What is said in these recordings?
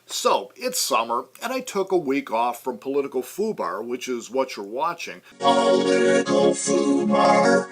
So, it's summer, and I took a week off from Political FUBAR, which is what you're watching, Political FUBAR.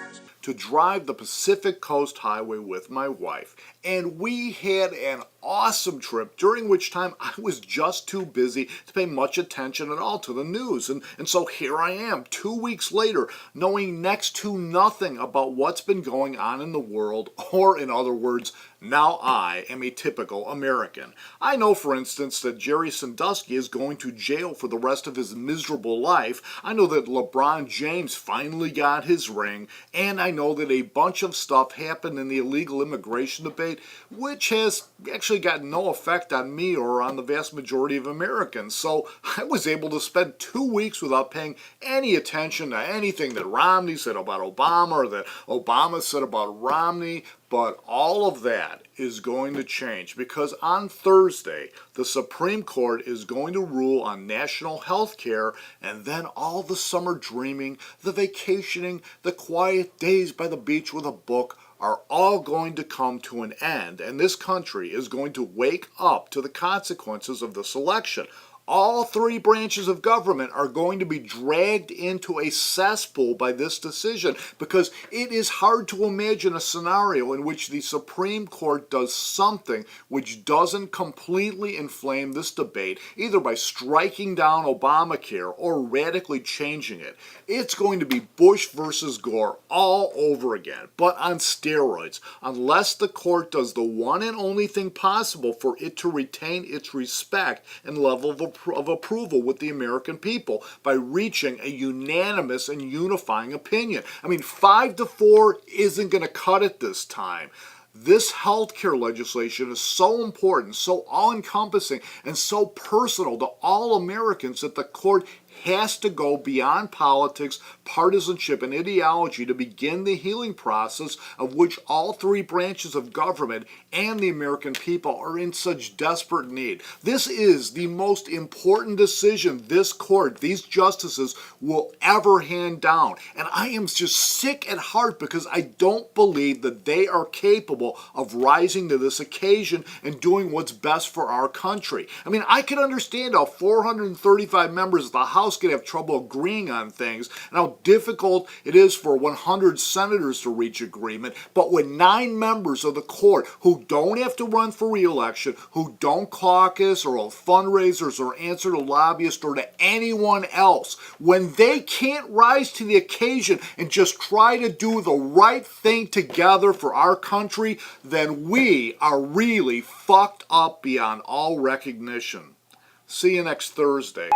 to drive the Pacific Coast Highway with my wife. And we had an awesome trip, during which time I was just too busy to pay much attention at all to the news. And so here I am, 2 weeks later, knowing next to nothing about what's been going on in the world, or in other words, now I am a typical American. I know, for instance, that Jerry Sandusky is going to jail for the rest of his miserable life. I know that LeBron James finally got his ring, and I know that a bunch of stuff happened in the illegal immigration debate, which has actually got no effect on me or on the vast majority of Americans. So I was able to spend 2 weeks without paying any attention to anything that Romney said about Obama or that Obama said about Romney. But all of that is going to change because on Thursday, the Supreme Court is going to rule on national health care, and then all the summer dreaming, the vacationing, the quiet days by the beach with a book are all going to come to an end, and this country is going to wake up to the consequences of this election. All three branches of government are going to be dragged into a cesspool by this decision because it is hard to imagine a scenario in which the Supreme Court does something which doesn't completely inflame this debate, either by striking down Obamacare or radically changing it. It's going to be Bush versus Gore all over again, but on steroids, unless the court does the one and only thing possible for it to retain its respect and level of approval with the American people by reaching a unanimous and unifying opinion. I mean, 5-4 isn't going to cut it this time. This healthcare legislation is so important, so all-encompassing, and so personal to all Americans that the court has to go beyond politics, partisanship, and ideology to begin the healing process of which all three branches of government and the American people are in such desperate need. This is the most important decision this court, these justices, will ever hand down. And I am just sick at heart because I don't believe that they are capable of rising to this occasion and doing what's best for our country. I mean, I can understand how 435 members of the House could have trouble agreeing on things and how difficult it is for 100 senators to reach agreement, but when 9 members of the court who don't have to run for re-election, who don't caucus or hold fundraisers or answer to lobbyists or to anyone else, when they can't rise to the occasion and just try to do the right thing together for our country, then we are really fucked up beyond all recognition. See you next Thursday.